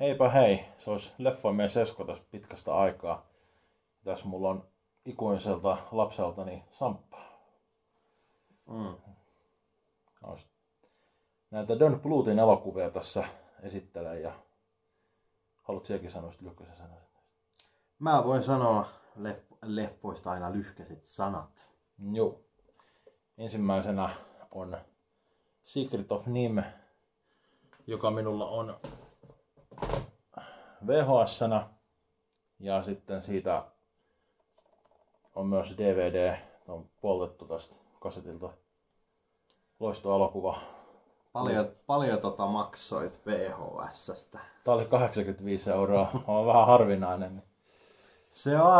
Heipä hei, se olisi Leffoimien Sesko tässä pitkästä aikaa. Tässä mulla on ikuiselta lapseltani Samppa. Näitä Don Bluethin elokuvia tässä esittelen ja haluat sinäkin sanoa lyhkäisen sanan? Mä voin sanoa leffoista aina lyhkäiset sanat. Joo. Ensimmäisenä on Secret of Nim, joka minulla on VHS-nä. Ja sitten siitä on myös DVD, on poltettu tästä kasetilta. Loistoelokuva. Paljon maksoit VHS:stä? Tää oli 85 €, on vähän harvinainen. Se on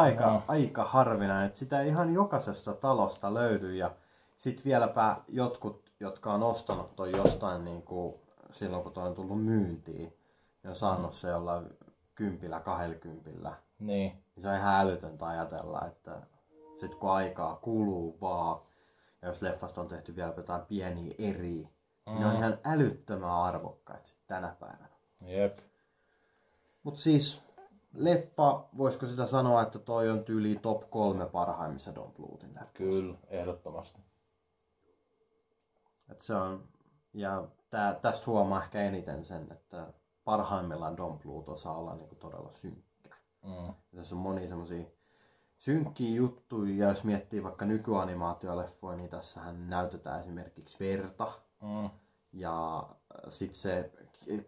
aika harvinainen, että sitä ihan jokaisesta talosta löytyy ja sit vieläpä jotkut, jotka on ostanut toi jostain niinku silloin kun toi on tullut myyntiin, ne on saanut se jollain 10-20. Niin. Se on ihan älytöntä ajatella, että sit kun aikaa kuluu vaan, ja jos leffasta on tehty vielä jotain pieniä eri, ne on ihan älyttömän arvokkaita sit tänä päivänä. Jep. Mut siis leffa, voisiko sitä sanoa, että toi on tyyli top 3 parhaimmissa Don Bluethin leffoissa? Kyllä, ehdottomasti. Et se on, ja tästä huomaa ehkä eniten sen, että parhaimmillaan Don Bluth osaa olla niinku todella synkkä. Tässä on monia semmosia synkkiä juttuja, ja jos miettii vaikka nykyanimaatioleffoja, niin tässähän näytetään esimerkiksi verta. Ja sit se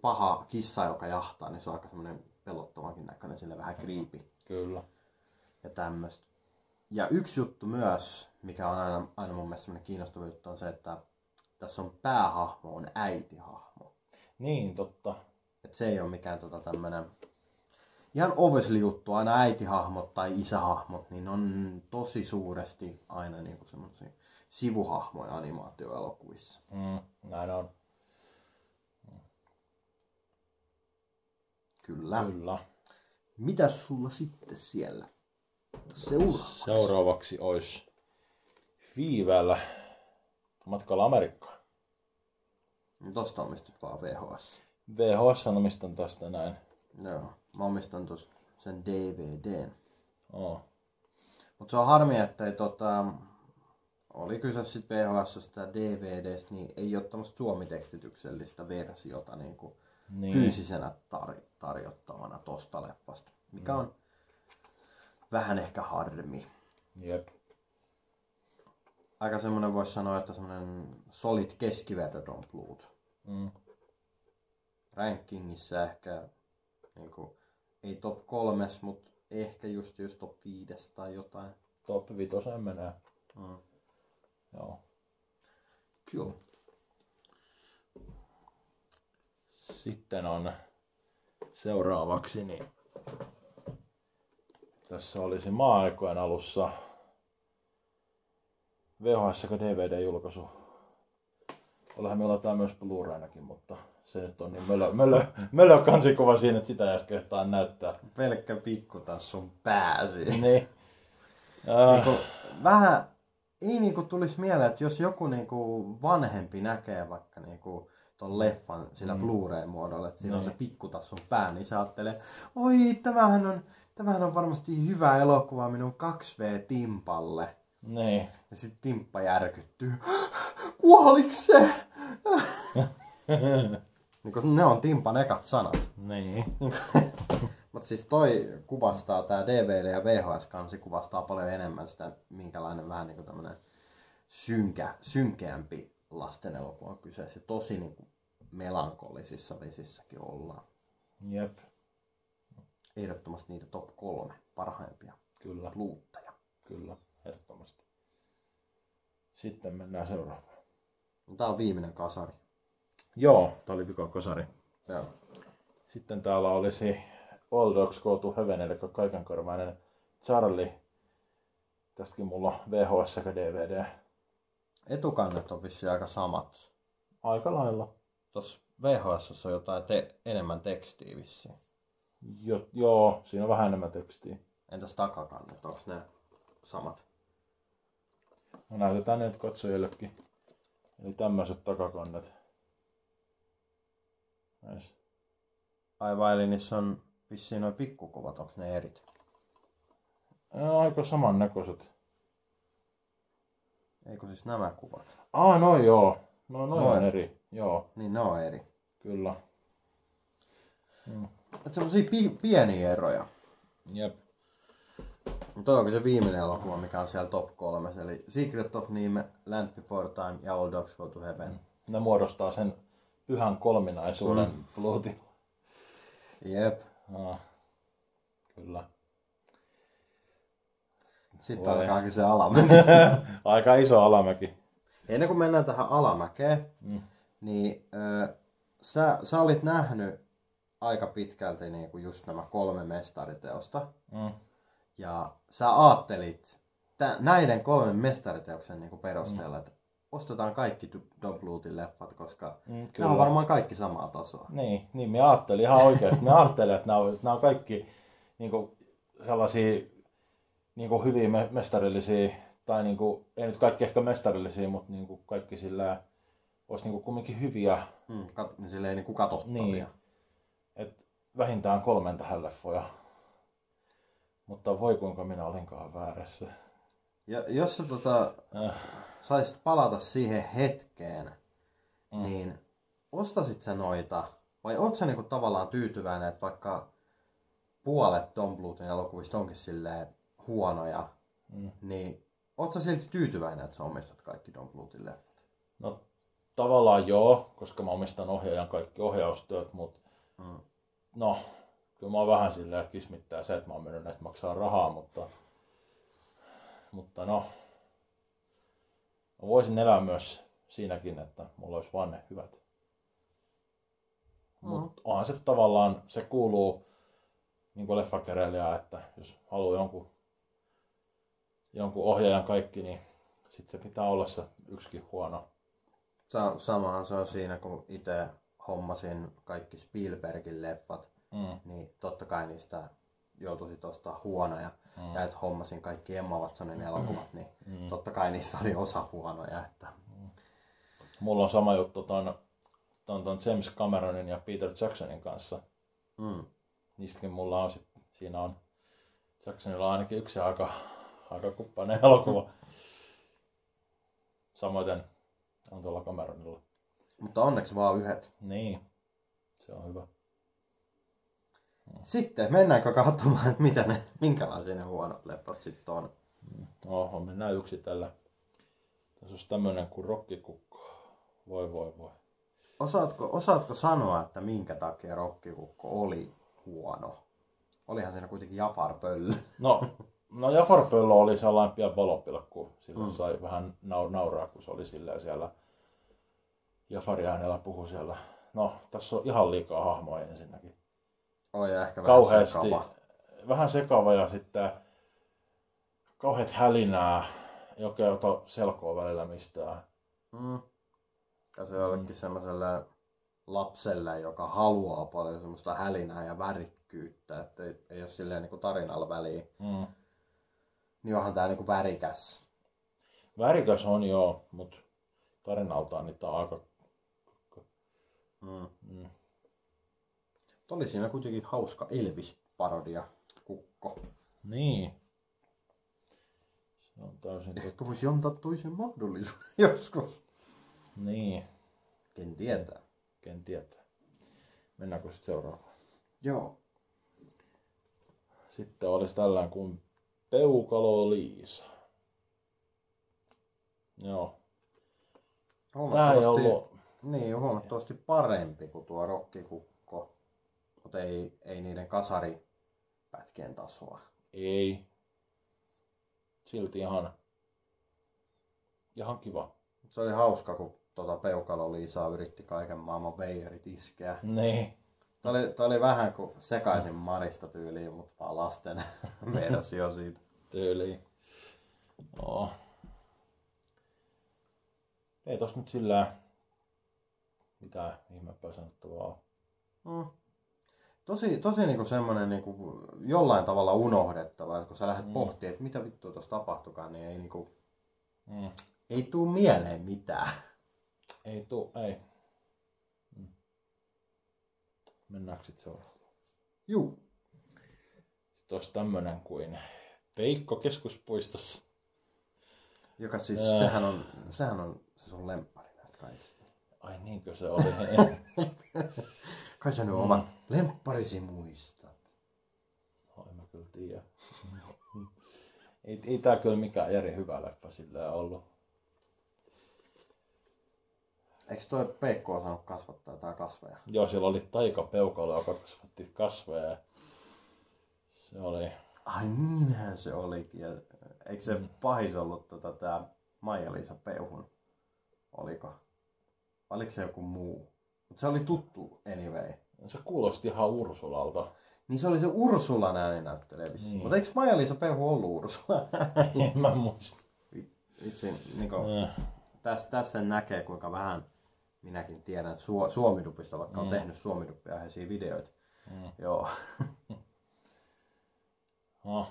paha kissa, joka jahtaa, niin se on aika semmonen pelottavankin näköinen, sille vähän creepy. Kyllä. Ja tämmöstä. Ja yksi juttu myös, mikä on aina mun mielestä semmonen kiinnostava juttu, on se, että tässä on päähahmo, on äitihahmo. Niin, totta. Et se ei ole mikään tämmönen ihan obviously juttu, aina äitihahmot tai isähahmot, niin on tosi suuresti aina niinku semmosia sivuhahmoja animaatioelokuvissa. Näin on. Kyllä. Kyllä. Mitäs sulla sitten siellä seuraavaksi? Seuraavaksi olisi Viivällä matkalla Amerikkaan. Tosta omistat vaan VHS. VHS omistan tästä näin. Joo, mä omistan tosta sen DVDn. Mut se on harmi, että ei oli kyse sit VHS:stä ja DVDstä, niin ei ole tämmöstä suomitekstityksellistä versiota niinku fyysisenä tarjottavana tosta leffasta. Mikä on vähän ehkä harmi. Jep. Aika semmonen vois sanoa, että semmonen solid keskiverto Don Bluth. Rankingissa ehkä niinku, ei top 3, mut ehkä just top 5 tai jotain. Top 5 menee. Joo. Kyllä. Sitten on seuraavaksi, niin tässä olisi maa-aikojen alussa VHS- ja DVD-julkaisu. Olehan me ollaan myös Blu-raynakin, mutta se nyt on niin mölö kansikuva siinä, että sitä ei edes kehtaa näyttää. Pelkkä pikkutassun pääsi. Niin. Niinku, vähän ei niinku tulisi mieleen, että jos joku niinku vanhempi näkee vaikka niinku ton leffan sillä Blu-ray muodolla, että siinä on se pikkutassun pää, niin se ajattelee, oi tämähän on varmasti hyvä elokuva minun 2V-timpalle. Niin. Ja sit timppa järkyttyy. Kuoliks se? Niinku ne on timpan ekat sanat. Niin. Mut siis toi kuvastaa, tää DVD ja VHS-kansi kuvastaa paljon enemmän sitä, minkälainen vähän niinku tämmönen synkeämpi lasten elokuva on kyseessä. Tosi niinku melankolisissa vesissäkin ollaan. Jep. Ehdottomasti niitä top 3 parhaimpia Kyllä. Blutheja. Kyllä, ehdottomasti. Sitten mennään seuraavaan. Tää on viimeinen kasari. Joo, tää oli vika kasari. Joo. Sitten täällä olisi All Dogs Go to Heaven, eli kaikenkorvainen Charlie. Tästäkin mulla on VHS sekä DVD. Etukannet on vissiin aika samat. Aika lailla. Tossa VHS on jotain enemmän tekstiä vissiin. Joo, siinä on vähän enemmän tekstiä. Entäs takakannet, onks ne samat? No näytetään nyt katsojillekin. Eli tämmöiset takakannet. Näis. Aivan, eli niissä on vissiin noin pikkukuvat, onko ne erit? Aika samannäköiset. Eikö siis nämä kuvat? Noin joo. Noin on eri. Joo. Niin ne on eri. Kyllä. Että semmosia pieniä eroja. Jep. Toi onkin se viimeinen elokuva, mikä on siellä top 3. Eli Secret of Nime, Land Before Time ja All Dogs Go to Heaven. Ne muodostaa sen pyhän kolminaisuuden Bluetilla. Jep. Kyllä. Sitten alkaakin se alamäki. Aika iso alamäki. Ennen kuin mennään tähän alamäkeen, niin sä olit nähnyt aika pitkälti niin kuin just nämä 3 mestariteosta. Ja sä ajattelit näiden 3 mestariteoksen niin kuin perusteella, että ostetaan kaikki Don Bluethin leffat, koska ne on varmaan kaikki samaa tasoa. Niin mä ajattelin ihan oikeasti. Mä ajattelin, että nämä on kaikki niin kuin sellaisia niin kuin hyviä mestarillisia, tai niin kuin, ei nyt kaikki ehkä mestarillisia, mutta niin kuin kaikki sillä olisi niin kuin kumminkin hyviä. Silleen niin kuin katsottavia. Niin. Et vähintään 3 tähän leffoja. Mutta voi kuinka minä olinkaan väärässä. Ja jos sä saisit palata siihen hetkeen, niin ostasit sä noita, vai oot sä niinku tavallaan tyytyväinen, että vaikka puolet Don Bluethin elokuvista onkin silleen huonoja, niin oot sä silti tyytyväinen, että sä omistat kaikki Don Bluethin leffat? No tavallaan joo, koska mä omistan ohjaajan kaikki ohjaustyöt, mutta no kyllä mä oon vähän silleen kismittää se, että mä oon mennyt näistä maksaa rahaa, mutta no mä voisin elää myös siinäkin, että mulla olisi vaan ne hyvät. Mutta onhan se tavallaan, se kuuluu niin kuin leffakerelijään, että jos haluaa jonkun ohjaajan kaikki, niin sit se pitää olla se yksikin huono. Samahan se on siinä, kun itse hommasin kaikki Spielbergin leffat, niin totta kai niistä joutuisit ostaa huonoja. Ja että hommasin kaikki Emma Watsonin elokuvat, niin totta kai niistä oli osa huonoja. Että... Mulla on sama juttu ton James Cameronin ja Peter Jacksonin kanssa. Niistäkin mulla on siinä on Jacksonilla on ainakin yksi aika kuppainen elokuva. Samoin on tuolla Cameronilla. Mutta onneksi vaan yhdet. Niin, se on hyvä. Sitten mennäänkö katsomaan, että minkälaisia ne huonot leffat sitten on? Mennään yksitellä. Tässä olisi tämmönen kuin Rokkikukko. Voi. Osaatko sanoa, että minkä takia Rokkikukko oli huono? Olihan siinä kuitenkin Jafar Pöllö. No Jafar Pöllö oli sellainen pian valopilkku. Silloin sai vähän nauraa, kun se oli siellä. Jafarin äänellä puhui siellä. No, tässä on ihan liikaa hahmoja ensinnäkin. Ja ehkä kauheasti, vähän sekava ja sitten kauheat hälinää, joka ei ota selkoa välillä mistään. Ja se jollekin semmoiselle lapselle, joka haluaa paljon semmoista hälinää ja värikkyyttä, että ei ole silleen niinku tarinalla väliä. Niin onhan tää niinku värikäs. Värikäs on joo, mutta tarinaltaan niitä on aika... Oli siinä kuitenkin hauska Elvis-parodia kukko. Niin. Se on täysin... Ehkä voisi antaa toisen mahdollisuuden joskus. Niin. Ken tietää. Mennäänkö sitten seuraavaan? Joo. Sitten olisi tällainen kuin Peukalo Liisa. Joo. Tää ei ollut... Niin, huomattavasti parempi kuin tuo Rokkikukko. Mutta ei niiden kasaripätkien tasoa. Ei. Silti ihan kiva. Se oli hauska, kun Peukalo Liisaa yritti kaiken maailman veijarit iskeä. Niin. Tämä oli vähän kuin sekaisin Marista tyyliin, mutta vaan lasten versio siitä. Tyyliin. No. Ei tos nyt sillä mitään ihmeempää sanottavaa ole. Tosi niinku semmonen niinku jollain tavalla unohdettava, että kun sä lähdet pohtimaan, että mitä vittua tuossa tapahtukaan, niin ei niinku ei tuu mieleen mitään. Ei. Mennäänkö sit seuraavaan? Juu. Sitten olisi tämmönen kuin Veikko keskuspuistossa. Joka siis, sehän on se sun lemppari näistä kaikista. Ai niinkö se oli? Kai sä nyt omat lempparisi muistat. No, en mä kyllä tiedä. ei tää kyllä mikään Jari hyvä leffa sillä ollut. Eikö toi Peikko osannut kasvattaa jotain kasveja? Joo, siellä oli taikapeukalo, joka kasvatti kasveja. Se oli... Ai niinhän se olikin. Ja eikö se pahis ollut tää Maija-Liisa Peuhun? Oliko? Oliko se joku muu? Mutta se oli tuttu anyway. Se kuulosti ihan Ursulalta. Niin se oli se Ursulan ääninäyttelijä vissiin. Niin. Mutta eikö Maija-Liisa Peuhu ollut Ursula? En mä muista. Vitsi, niinku, tässä näkee kuinka vähän minäkin tiedän, että Suomidupista vaikka on tehnyt Suomiduppi-aiheisia videoita. Joo. No.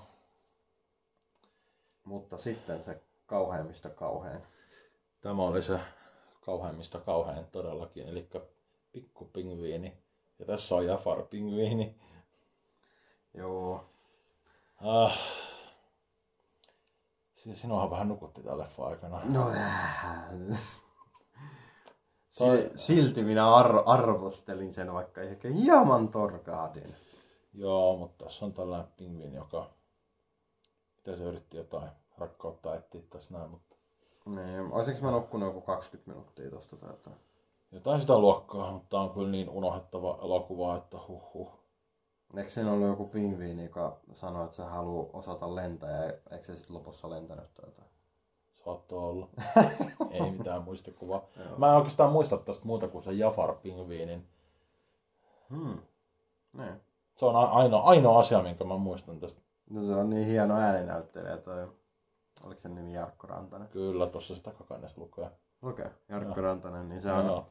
Mutta sitten se kauheimmista kauhein. Tämä oli se kauheimmista kauhein todellakin, eli pikkupingviini. Ja tässä on Jafar-pingviini. Joo. Sinuahan vähän nukutti tämän leffan aikana. No silti minä arvostelin sen, vaikka ehkä hieman torkahdin. Joo, mutta tässä on tällainen pingviini, joka... Mitä se yritti jotain rakkautta etsiä tässä näin, mutta... Niin, olisinko mä nukkunut joku 20 minuuttia tosta tai jotain? Jotain sitä luokkaa, mutta tää on kyllä niin unohdettava elokuva, että Eikö siinä ollut joku pingviini, joka sanoi, että se haluaa osata lentää ja eikö se sitten lopussa lentänyt tai jotain? Saattoi olla. Ei mitään muistikuvaa. Mä en oikeastaan muista tästä muuta kuin sen Jafar-pingviinin. Niin. Se on ainoa asia, minkä mä muistan tästä. No se on niin hieno ääninäyttelijä toi. Oliko sen nimi Jarkko Rantanen? Kyllä, tuossa sitä takannessa lukee. Okei, Jarkko Rantanen, niin se on...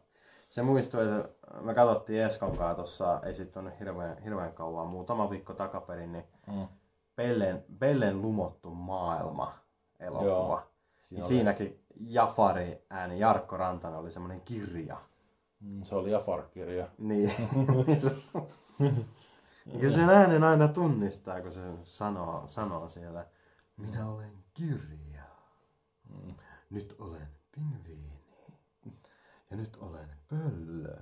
Se muistuu, että me katsottiin Eskon kanssa tuossa, ei sitten ole hirveän kauan, muutama viikko takaperin, niin Bellen lumottu maailma elokuva. Siinäkin Jafari ääni Jarkko Rantanen oli semmoinen kirja. Se oli Jafar-kirja. Niin. Kyllä sen äänen aina tunnistaa, kun se sanoo siellä, minä olen kirja, nyt olen pingviini ja nyt olen pöllö.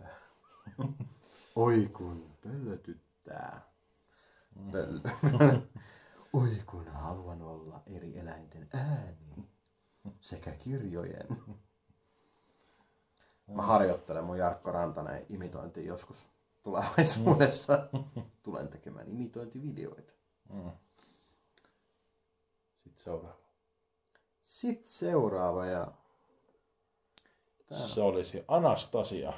Oi kun pöllötyttää. Pöllö. Oi kun haluan olla eri eläinten ääni sekä kirjojen. Mä harjoittelen mun Jarkko Rantanen imitointiin joskus tulevaisuudessa. Tulen tekemään imitointivideoita. Sitten seuraava ja... Se olisi Anastasia.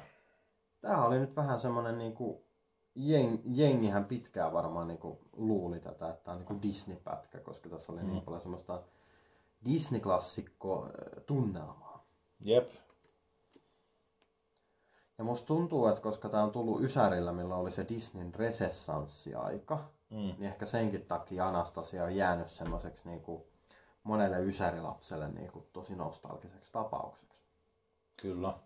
Tää oli nyt vähän semmonen niinku... Jengihän pitkään varmaan niinku luuli tätä, että tää on niinku Disney-pätkä, koska tässä oli niin paljon semmoista Disney-klassikko-tunnelmaa. Jep. Ja musta tuntuu, että koska tää on tullut Ysärillä, milloin oli se Disneyn renessanssiaika, niin ehkä senkin takia Anastasia on jäänyt semmoiseksi niinku monelle ysärilapselle niinku tosi nostalgiseksi tapaukseksi. Kyllä.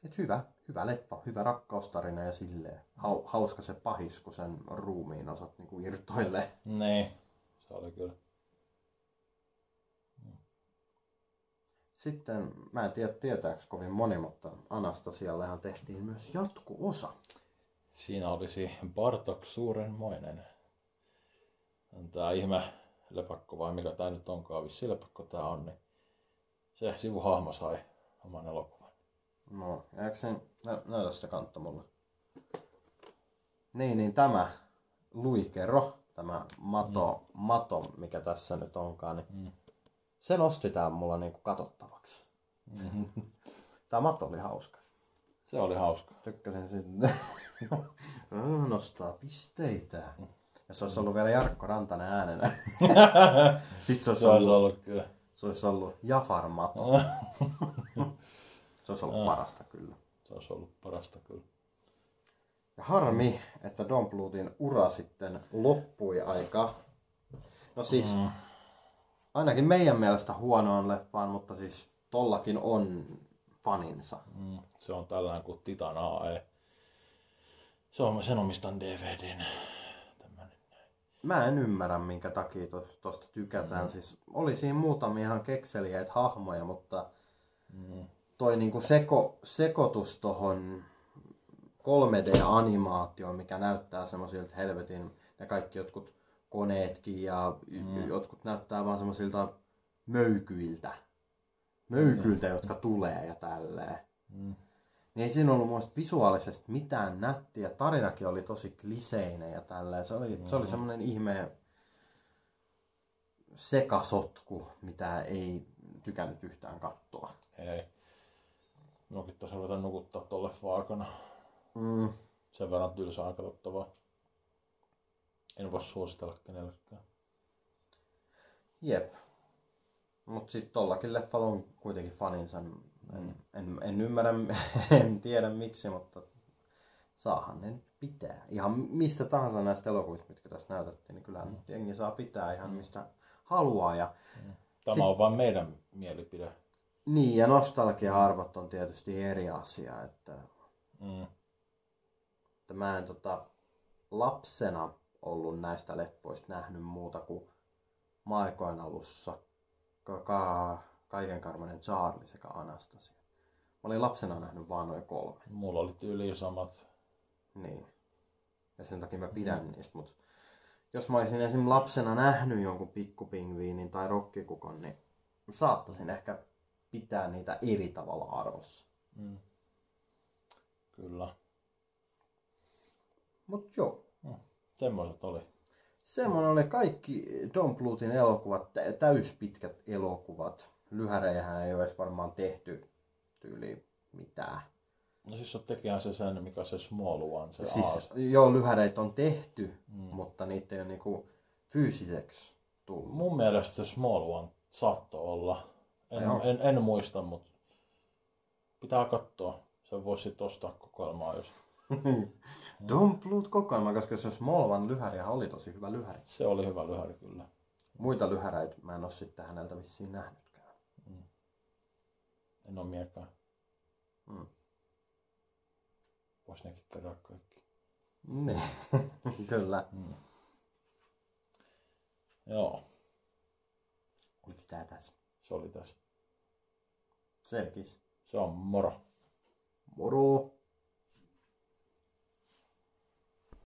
Et hyvä leffa, hyvä rakkaustarina ja silleen. Hauska se pahis, kun sen ruumiin osat niinku irtoilee. Niin, se oli kyllä. Sitten, mä en tiedä tietääks kovin moni, mutta Anastasiallehan tehtiin myös jatko-osa. Siinä olisi Bartok Suurenmoinen. On tää ihme lepakko vai mikä tää nyt onkaan, vissi lepakko tää on, niin se sivuhahmo sai oman elokuvan. No, eikö sen näytä sitä kantta mulle? Niin tämä luikero, tämä mato, mikä tässä nyt onkaan, niin se nosti tää mulla niinku katsottavaksi. Tää matto oli hauska. Se oli hauska. Tykkäsin siitä. Nostaa pisteitä. Ja se olisi ollut vielä Jarkko Rantanen äänenä. Sitten se olisi ollut kyllä. Se olisi ollut Jafar Mato. Se olisi ollut parasta kyllä. Se olisi ollut parasta kyllä. Ja harmi, että Don Bluethin ura sitten loppui aika. No siis, ainakin meidän mielestä huonoon leffaan, mutta siis tollakin on faninsa. Se on tällainen kuin Titan AE. Sen omistan DVDn. Tämmönen. Mä en ymmärrä, minkä takia tosta tykätään. Siis oli siinä muutamia ihan kekseliäitä hahmoja, mutta toi niinku sekoitus tohon 3D-animaatioon, mikä näyttää semmoisilta helvetin, ne kaikki jotkut koneetkin ja jotkut näyttää vaan semmoisilta möykyiltä, jotka tulee ja tälleen. Niin ei siinä ollut muista visuaalisesti mitään nättiä. Tarinakin oli tosi kliseinen ja tälleen. Se oli semmoinen ihme sekasotku, mitä ei tykännyt yhtään katsoa. Ei. Minunkin taisi ruveta nukuttaa tuon leffan aikana. Sen verran tylsää aika tottavaa. En voi suositella kenellekään. Jep. Mut sit tollakin leffalla on kuitenkin faninsa. En ymmärrä, en tiedä miksi, mutta saahan ne nyt pitää. Ihan mistä tahansa näistä elokuvista, mitkä tässä näytettiin, niin kyllähän nyt jengi saa pitää ihan mistä haluaa. Ja Tämä on vain meidän mielipide. Niin, ja nostalgia-arvot on tietysti eri asia. Että mä en lapsena ollut näistä leffoista nähnyt muuta kuin Maaikojen alussa Kaikenkarvainen Charlie sekä Anastasia. Mä olin lapsena nähnyt vaan noin 3. Mulla oli tyyliin samat. Niin. Ja sen takia mä pidän niistä. Mut jos mä olisin esim. Lapsena nähnyt jonkun Pikkupingviinin tai Rokkikukon, niin saattaisin ehkä pitää niitä eri tavalla arvossa. Kyllä. Mut joo. Semmoiset oli. Semmoinen oli kaikki Don Bluethin elokuvat, täyspitkät elokuvat. Lyhärejähän ei ole edes varmaan tehty tyyli mitään. No siis on tekijän se sen, mikä se small one, se siis, joo, lyhäreitä on tehty, mutta niitä ei ole niinku fyysiseksi tullut. Mun mielestä se small one saattoi olla. En muista, mutta pitää katsoa. Sen voisi sitten ostaa kokoelmaa, jos... Don Bluth kokoelma, koska se small one lyhärihän oli tosi hyvä lyhäri. Se oli hyvä lyhäri kyllä. Muita lyhäreitä mä en oo sitten häneltä vissiin nähnytkään. En oo miekään. Vois nekin kerää kaikki. Niin, kyllä. Joo. Oliks tää tässä? Se oli tässä. Selkis. Se on moro. Moro!